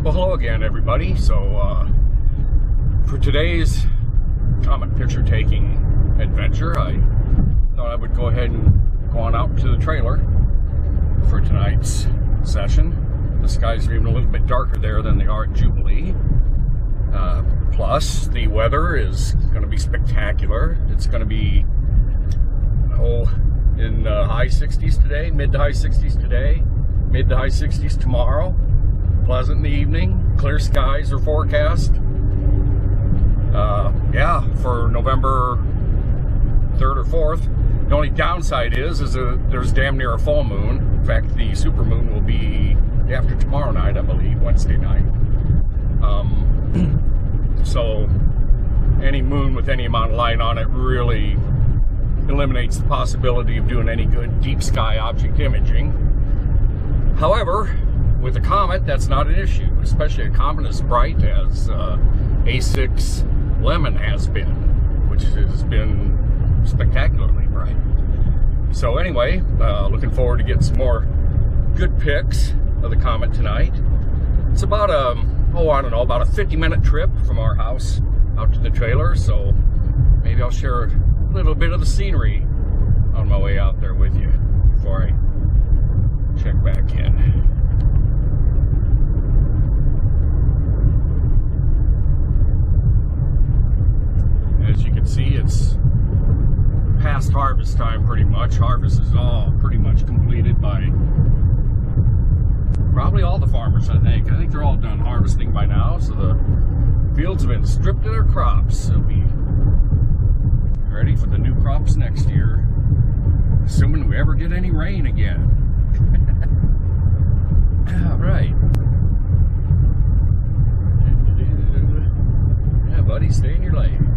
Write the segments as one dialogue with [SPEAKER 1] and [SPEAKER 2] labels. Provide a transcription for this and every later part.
[SPEAKER 1] Well, hello again, everybody. So, for today's comet picture taking adventure, I thought I would go ahead and go on out to the trailer for tonight's session. The skies are even a little bit darker there than they are at Jubilee. Plus, the weather is going to be spectacular. It's going to be, in high 60s today, mid to high 60s today, mid to high 60s tomorrow. Pleasant in the evening. Clear skies are forecast. Yeah, for November 3rd or 4th. The only downside is there's damn near a full moon. In fact, the super moon will be after tomorrow night, I believe, Wednesday night. So any moon with any amount of light on it really eliminates the possibility of doing any good deep sky object imaging. However, with a comet, that's not an issue, especially a comet as bright as A6 Lemmon has been, which has been spectacularly bright. So anyway, looking forward to getting some more good pics of the comet tonight. It's about a 50-minute trip from our house out to the trailer, so maybe I'll share a little bit of the scenery on my way out there with you before I check back in. As you can see, it's past harvest time pretty much. Harvest is all pretty much completed by probably all the farmers, I think. I think they're all done harvesting by now, so the fields have been stripped of their crops. They'll be ready for the new crops next year, assuming we ever get any rain again. All right. Yeah, buddy, stay in your lane.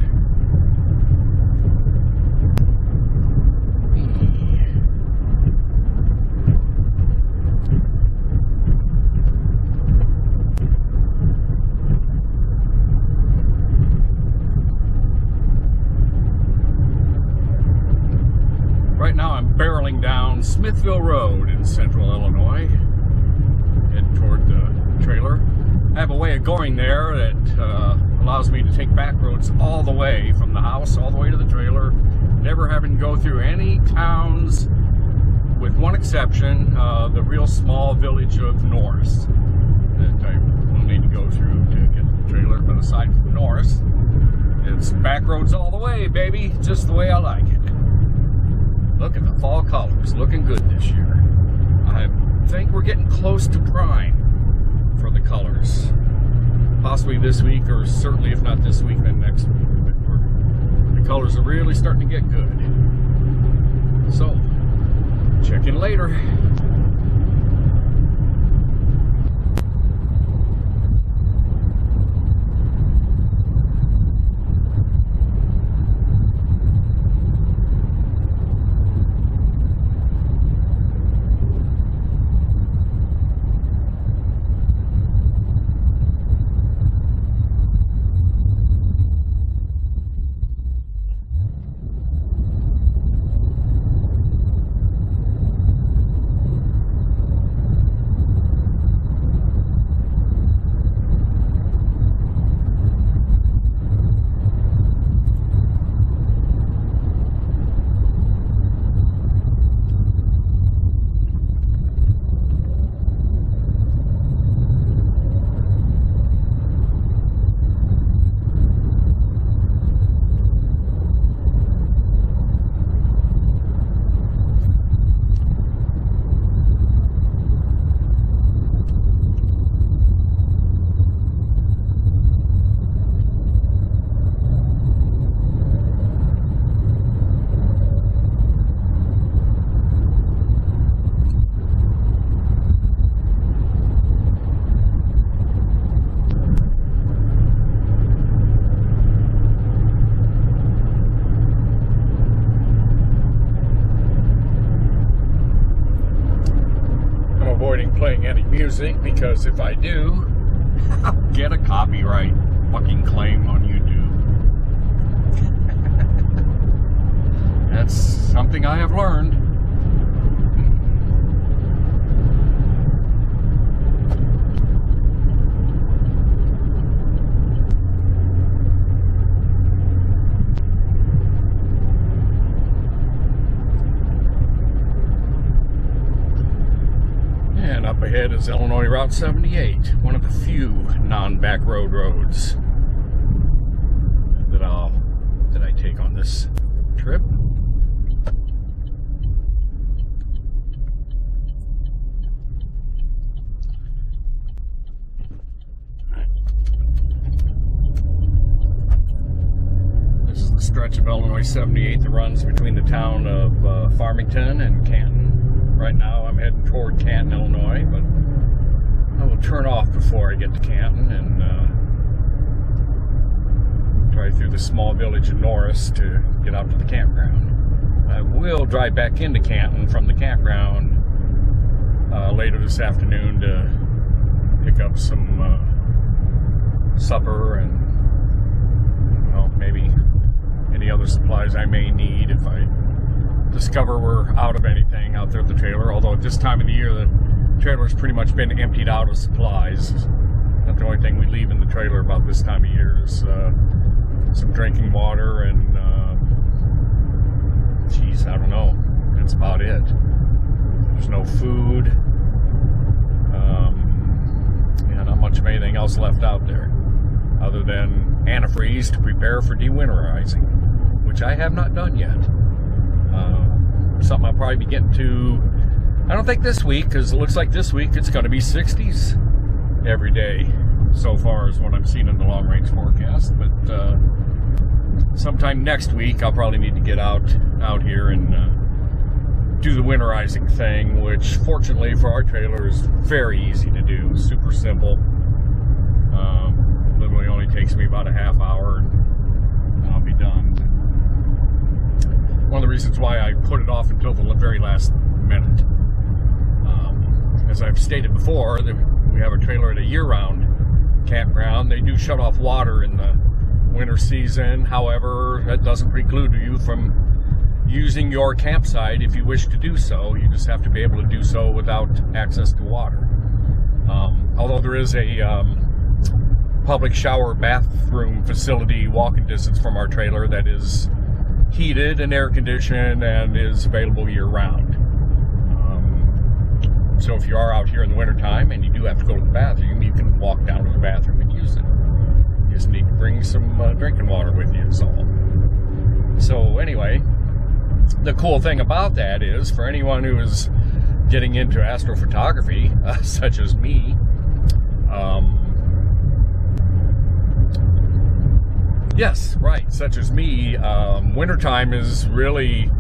[SPEAKER 1] Right now I'm barreling down Smithville Road in central Illinois, heading toward the trailer. I have a way of going there that allows me to take back roads all the way from the house all the way to the trailer, never having to go through any towns, with one exception, the real small village of Norris that I will need to go through to get to the trailer. But aside from Norris, it's back roads all the way, baby, just the way I like it. Look at the fall colors, looking good this year. I think we're getting close to prime for the colors. Possibly this week, or certainly if not this week, then next week. But the colors are really starting to get good. So, check in later. Playing any music, because if I do, I'll get a copyright fucking claim on YouTube. That's something I have learned. is Illinois Route 78, one of the few non-back roads that I take on this trip. This is the stretch of Illinois 78 that runs between the town of Farmington and Canton. Right now I'm heading toward Canton, Illinois, but I will turn off before I get to Canton and drive through the small village of Norris to get out to the campground. I will drive back into Canton from the campground later this afternoon to pick up some supper and, well, maybe any other supplies I may need if I discover we're out of anything out there at the trailer. Although at this time of the year the trailer's pretty much been emptied out of supplies. Not the only thing we leave in the trailer about this time of year is some drinking water and geez, I don't know, that's about it. There's no food, yeah, not much of anything else left out there other than antifreeze to prepare for dewinterizing, which I have not done yet. Something I'll probably be getting to, I don't think this week, because it looks like this week it's going to be 60s every day so far is what I'm seeing in the long range forecast. But sometime next week I'll probably need to get out here and do the winterizing thing, which fortunately for our trailer is very easy to do, super simple. Literally only takes me about a half hour and I'll be done. One of the reasons why I put it off until the very last minute, as I've stated before, we have a trailer at a year-round campground. They do shut off water in the winter season. However, that doesn't preclude you from using your campsite if you wish to do so. You just have to be able to do so without access to water. Although there is a public shower bathroom facility walking distance from our trailer that is heated and air conditioned and is available year-round. So if you are out here in the wintertime and you do have to go to the bathroom, you can walk down to the bathroom and use it. You just need to bring some drinking water with you, is all. So anyway, the cool thing about that is, for anyone who is getting into astrophotography, such as me, yes, right, such as me, wintertime is really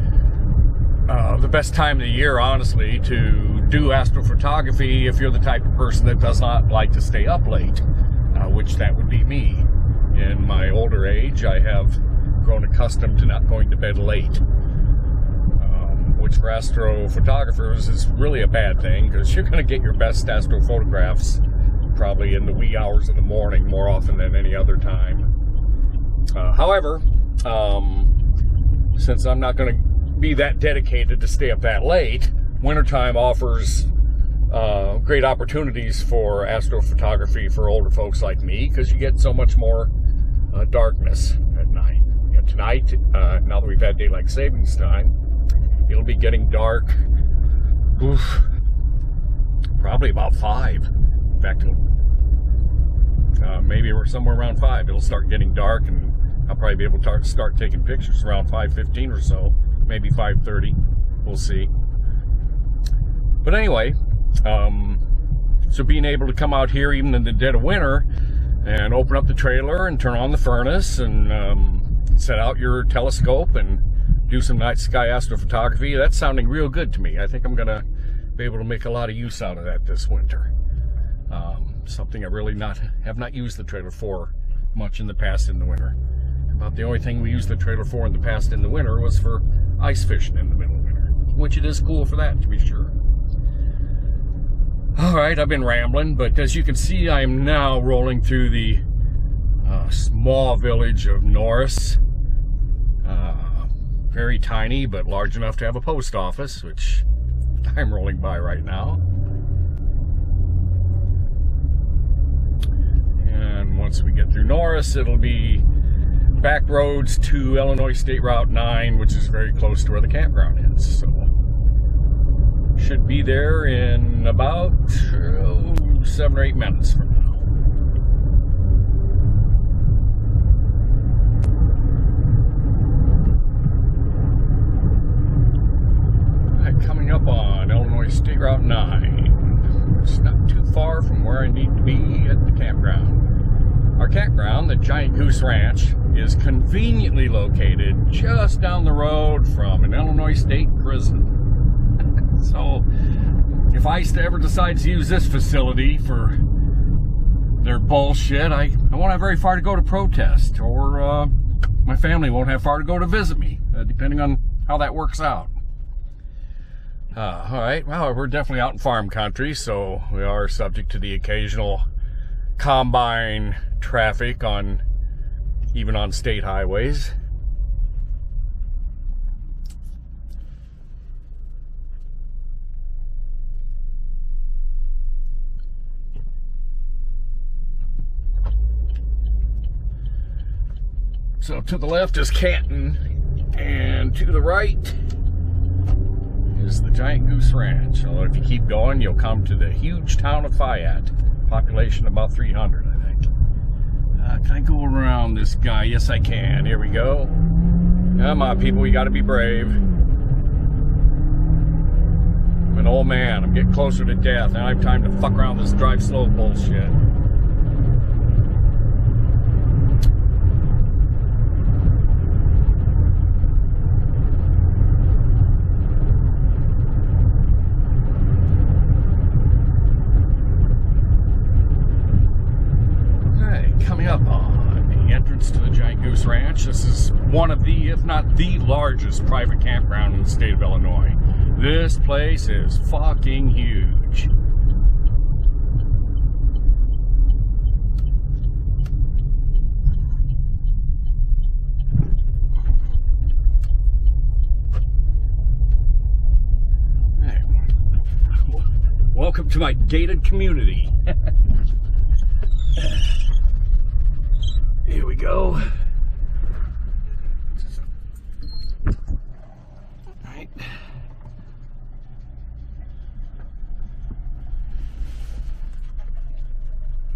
[SPEAKER 1] the best time of the year, honestly, to do astrophotography if you're the type of person that does not like to stay up late, which that would be me. In my older age, I have grown accustomed to not going to bed late, which for astrophotographers is really a bad thing, because you're going to get your best astrophotographs probably in the wee hours of the morning more often than any other time. However, since I'm not going to be that dedicated to stay up that late, wintertime offers great opportunities for astrophotography for older folks like me, because you get so much more darkness at night. You know, tonight, now that we've had daylight savings time, it'll be getting dark, probably about 5. In fact, maybe we're somewhere around 5. It'll start getting dark, and I'll probably be able to start taking pictures around 5:15 or so, maybe 5:30. We'll see. But anyway, so being able to come out here even in the dead of winter and open up the trailer and turn on the furnace and set out your telescope and do some night sky astrophotography, that's sounding real good to me. I think I'm going to be able to make a lot of use out of that this winter. Something I really have not used the trailer for much in the past in the winter. About the only thing we used the trailer for in the past in the winter was for ice fishing in the middle of winter, which it is cool for that, to be sure. Alright, I've been rambling, but as you can see, I am now rolling through the small village of Norris. Very tiny, but large enough to have a post office, which I'm rolling by right now. And once we get through Norris, it'll be back roads to Illinois State Route 9, which is very close to where the campground is. So Should be there in about 7 or 8 minutes from now. Coming up on Illinois State Route 9. It's not too far from where I need to be at the campground. Our campground, the Giant Goose Ranch, is conveniently located just down the road from an Illinois State prison. So, if I ever decide to use this facility for their bullshit, I won't have very far to go to protest, or my family won't have far to go to visit me, depending on how that works out. Alright, well, we're definitely out in farm country, so we are subject to the occasional combine traffic even on state highways. So to the left is Canton, and to the right is the Giant Goose Ranch. So if you keep going, you'll come to the huge town of Fayette. Population about 300, I think. Can I go around this guy? Yes, I can. Here we go. Come on, people, you gotta be brave. I'm an old man. I'm getting closer to death. Now I have time to fuck around this drive slow bullshit. Coming up on the entrance to the Giant Goose Ranch. This is one of the, if not the largest private campground in the state of Illinois. This place is fucking huge. Hey. Welcome to my gated community. Here we go. Alright.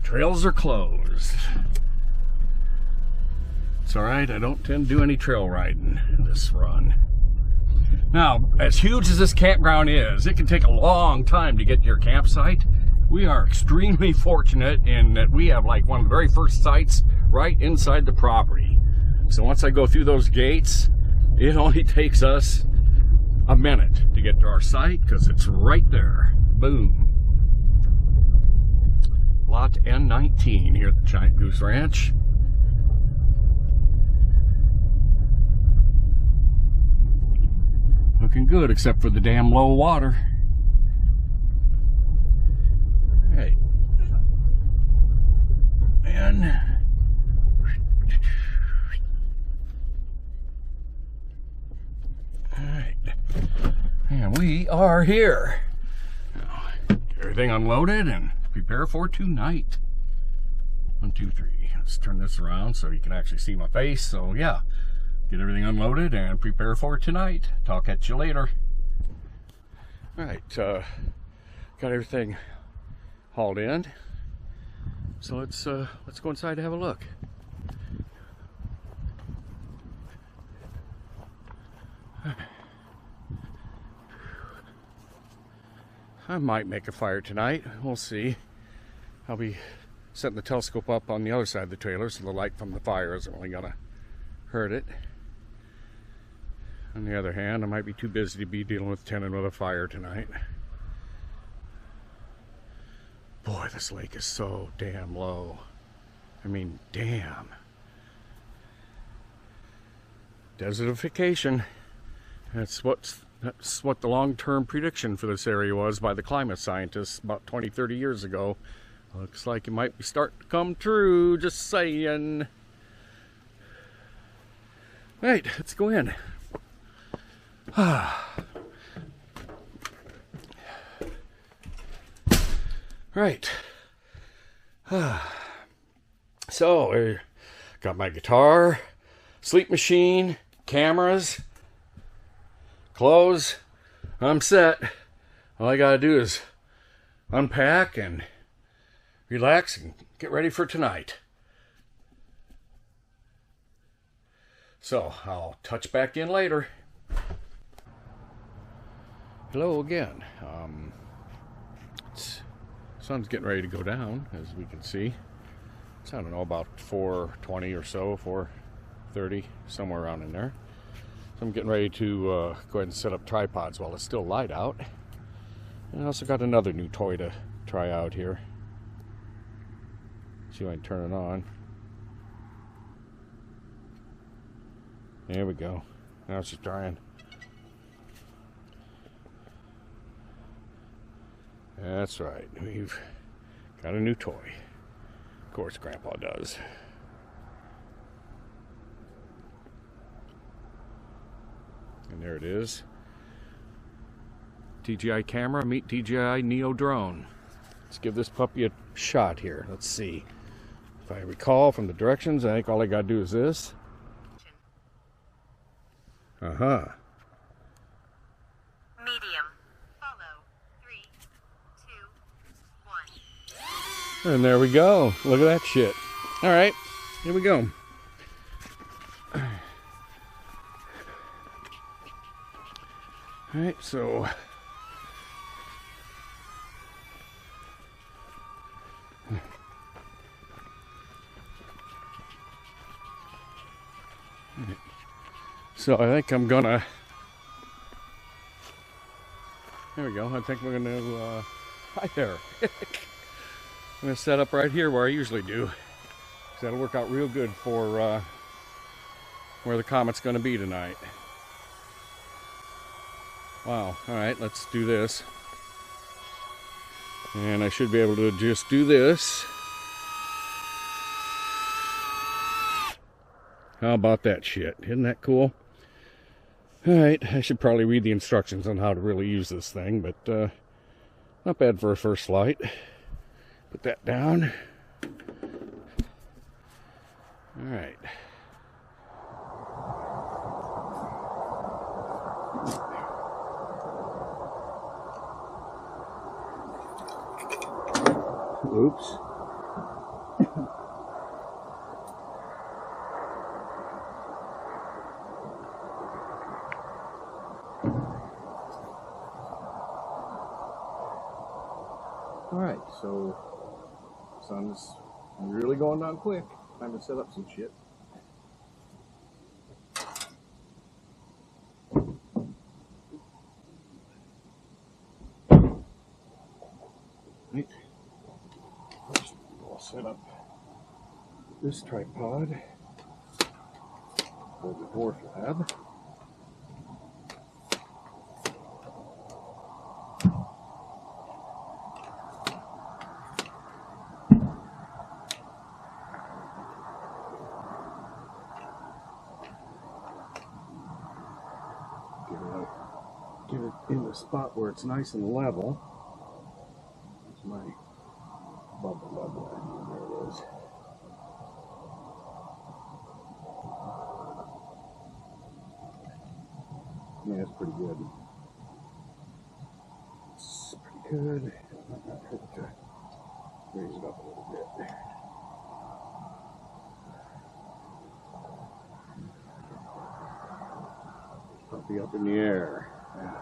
[SPEAKER 1] Trails are closed. It's alright, I don't tend to do any trail riding this run. Now, as huge as this campground is, it can take a long time to get to your campsite. We are extremely fortunate in that we have like one of the very first sites right inside the property. So once I go through those gates, it only takes us a minute to get to our site because it's right there. Boom. Lot N19 here at the Giant Goose Ranch. Looking good except for the damn low water. Hey. Man. Alright, and we are here. Now, get everything unloaded and prepare for tonight. 1, 2, 3. Let's turn this around so you can actually see my face. So yeah, get everything unloaded and prepare for tonight. Talk at you later. Alright, got everything hauled in. So let's go inside to have a look. I might make a fire tonight. We'll see. I'll be setting the telescope up on the other side of the trailer so the light from the fire isn't really gonna hurt it. On the other hand, I might be too busy to be dealing with tending with a fire tonight. Boy, this lake is so damn low. I mean, damn. Desertification. That's what the long-term prediction for this area was by the climate scientists about 20, 30 years ago. Looks like it might be starting to come true, just saying. Right, let's go in. Right. So, got my guitar, sleep machine, cameras, clothes. I'm set. all I gotta do is unpack and relax and get ready for tonight. So I'll touch back in later. Hello again. Sun's getting ready to go down, as we can see. It's, I don't know, about 4:20 or so, 4:30, somewhere around in there. So I'm getting ready to go ahead and set up tripods while it's still light out. And I also got another new toy to try out here. See if I can turn it on. There we go. Now she's trying. That's right. We've got a new toy. Of course, Grandpa does. And there it is. DJI camera meet DJI Neo drone. Let's give this puppy a shot here. Let's see. If I recall from the directions, I think all I gotta do is this. Uh-huh.
[SPEAKER 2] Medium. Follow. 3, 2, 1.
[SPEAKER 1] And there we go. Look at that shit. All right, here we go. All right, so I think I'm gonna, there we go. I think we're gonna, hi there. I'm gonna set up right here where I usually do. So that'll work out real good for where the comet's gonna be tonight. Wow, all right, let's do this. And I should be able to just do this. How about that shit? Isn't that cool? Alright, I should probably read the instructions on how to really use this thing, but not bad for a first flight. Put that down. Alright. Oops. Alright, so sun's really going down quick. Time to set up some shit. Right. First, we'll set up this tripod for the Dwarflab. Get it in the spot where it's nice and level. That's my bubble idea. There it is. Yeah, that's pretty good. It's pretty good. It might not hurt to raise it up a little bit. Puppy up in the air. Yeah.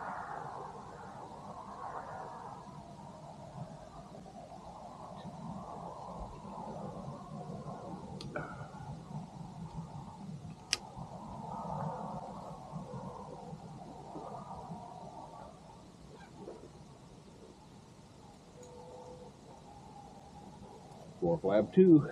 [SPEAKER 1] Dwarflab 2.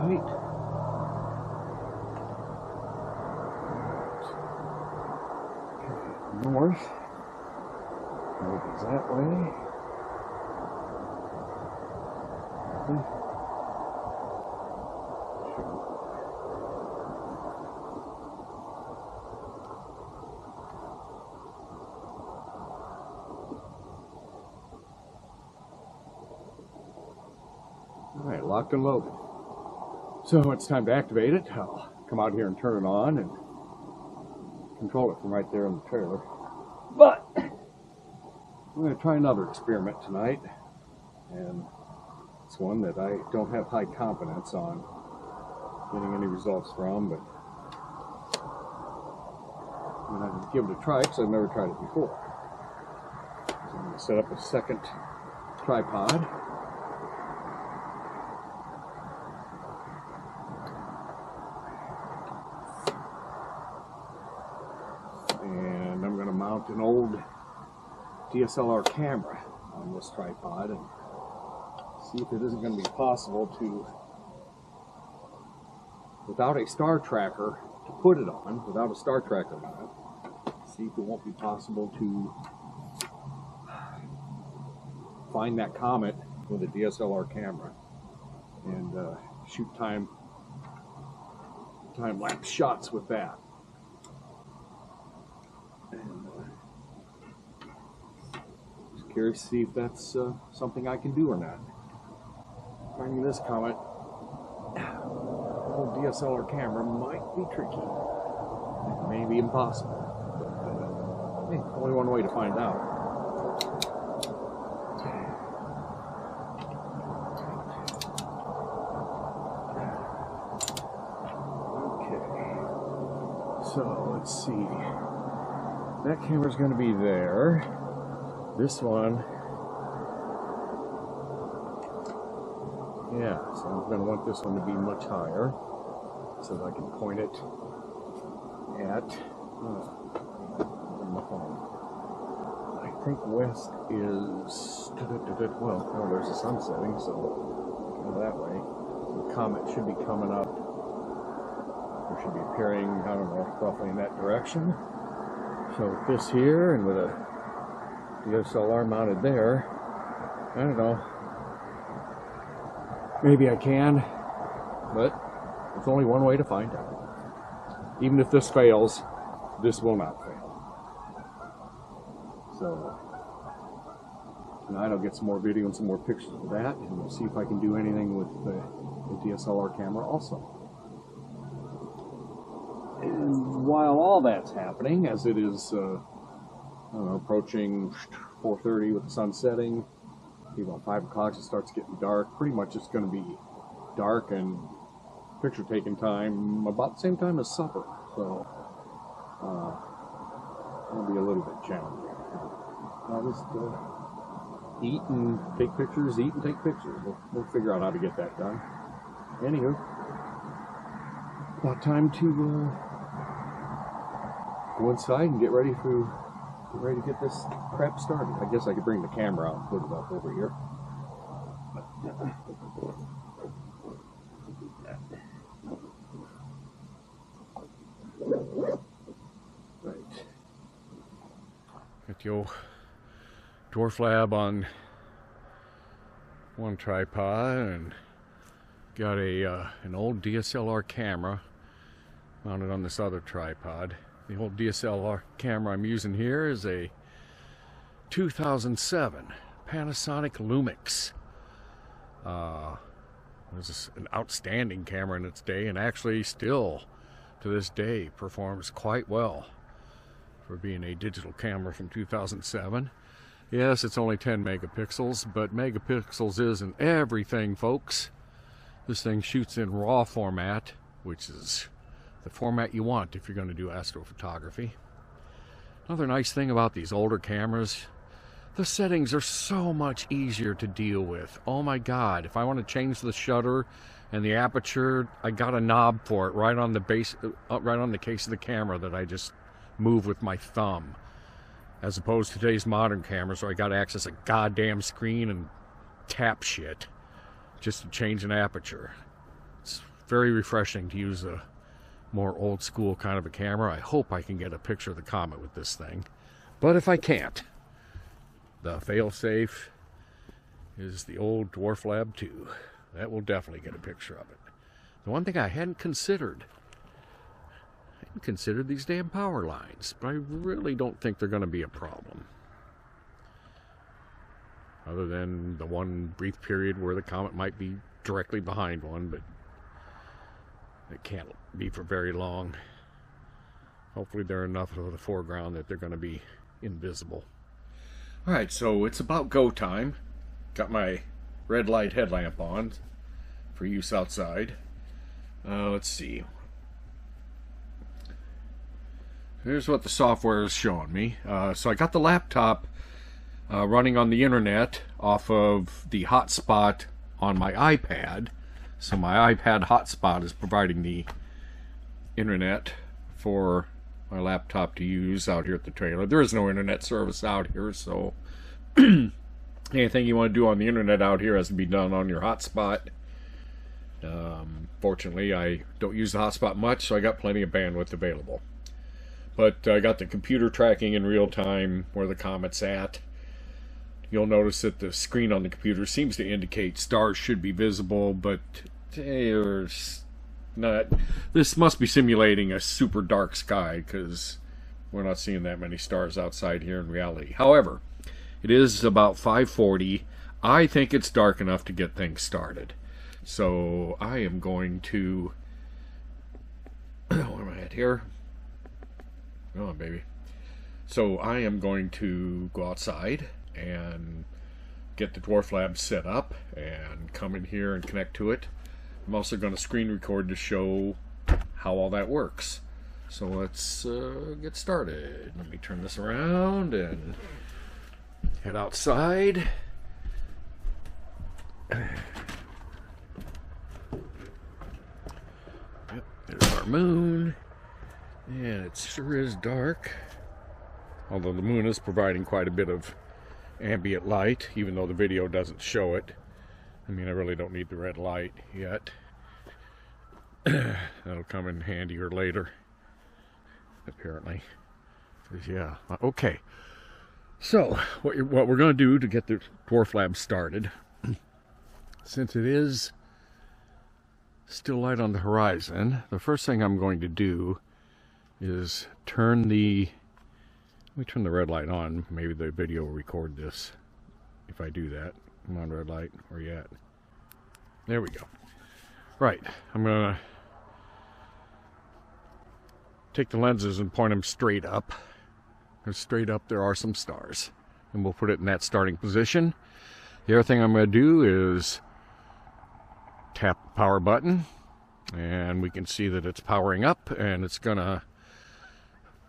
[SPEAKER 1] Right. Okay, north. goes that way. Alright, locked and loaded. So it's time to activate it. I'll come out here and turn it on and control it from right there in the trailer. But I'm going to try another experiment tonight, and it's one that I don't have high confidence on getting any results from, but I'm going to give it a try because I've never tried it before. So I'm going to set up a second tripod. And I'm going to mount an old DSLR camera on this tripod and see if it isn't going to be possible to, without a star tracker to put it on, without a star tracker on it, see if it won't be possible to find that comet with a DSLR camera and shoot time-lapse shots with that. And just curious to see if that's something I can do or not. Finding this comet, old DSLR camera might be tricky. It may be impossible. But hey, only one way to find out. Okay. So let's see. That camera's going to be there. This one, yeah, so I'm going to want this one to be much higher so that I can point it at my phone. I think west is, well, oh, there's the sun setting, so go that way. The comet should be coming up, or should be appearing, I don't know, roughly in that direction. So with this here and with a DSLR mounted there, I don't know, maybe I can, but there's only one way to find out. Even if this fails, this will not fail. So tonight I'll get some more video and some more pictures of that, and we'll see if I can do anything with the DSLR camera also. And while all that's happening, as it is, I don't know, approaching 4:30 with the sun setting, about 5 o'clock it starts getting dark. Pretty much it's going to be dark and picture taking time about the same time as supper. So it'll be a little bit challenging. I'll just eat and take pictures, eat and take pictures. We'll figure out how to get that done. Anywho, about time to go inside and get ready to get this crap started. I guess I could bring the camera out and put it up over here. Right. Got the old Dwarflab on one tripod and got an old DSLR camera mounted on this other tripod. The old DSLR camera I'm using here is a 2007 Panasonic Lumix. It was an outstanding camera in its day, and actually still to this day performs quite well for being a digital camera from 2007. Yes, it's only 10 megapixels, but megapixels isn't everything, folks. This thing shoots in RAW format, which is the format you want if you're going to do astrophotography. Another nice thing about these older cameras, the settings are so much easier to deal with. Oh my God, if I want to change the shutter and the aperture, I got a knob for it right on the base, right on the case of the camera that I just move with my thumb. As opposed to today's modern cameras where I got to access a goddamn screen and tap shit just to change an aperture. It's very refreshing to use a more old school kind of a camera. I hope I can get a picture of the comet with this thing. But if I can't, the failsafe is the old Dwarflab 2. That will definitely get a picture of it. The one thing I hadn't considered these damn power lines, but I really don't think they're going to be a problem. Other than the one brief period where the comet might be directly behind one, but it can't be for very long. Hopefully they're enough of the foreground that they're going to be invisible. Alright, so it's about go time. Got my red light headlamp on for use outside. Let's see. Here's what the software is showing me. So I got the laptop running on the internet off of the hotspot on my iPad. So my iPad hotspot is providing the internet for my laptop to use out here at the trailer. There is no internet service out here, so anything you want to do on the internet out here has to be done on your hotspot. Fortunately, I don't use the hotspot much, so I got plenty of bandwidth available. But I got the computer tracking in real time where the comet's at. You'll notice that the screen on the computer seems to indicate stars should be visible, but there's not. This must be simulating a super dark sky, because we're not seeing that many stars outside here in reality. However, it is about 5:40. I think it's dark enough to get things started. So I am going to... where am I at here? Come on, baby. So I am going to go outside and get the Dwarflab set up and come in here and connect to it. I'm also going to screen record to show how all that works. So let's get started. Let me turn this around and head outside. Yep, there's our moon. And it sure is dark. Although the moon is providing quite a bit of ambient light, even though the video doesn't show it. I mean, I really don't need the red light yet. That'll come in handier later, apparently. Yeah, okay. So, what we're going to do to get the Dwarflab started, since it is still light on the horizon, the first thing I'm going to do is turn the... Let me turn the red light on. Maybe the video will record this if I do that. Come on, red light. Where you at? There we go. Right. I'm going to take the lenses and point them straight up. And straight up there are some stars. And we'll put it in that starting position. The other thing I'm going to do is tap the power button. And we can see that it's powering up. And it's going to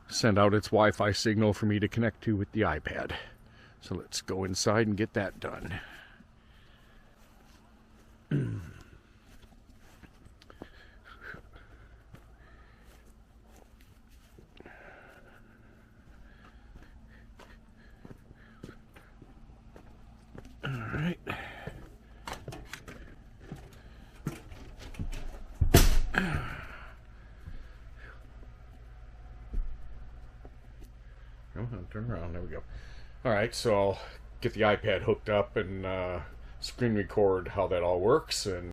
[SPEAKER 1] send out its Wi-Fi signal for me to connect to with the iPad. So let's go inside and get that done. All right. Turn around, there we go. Alright, so I'll get the iPad hooked up and screen record how that all works, and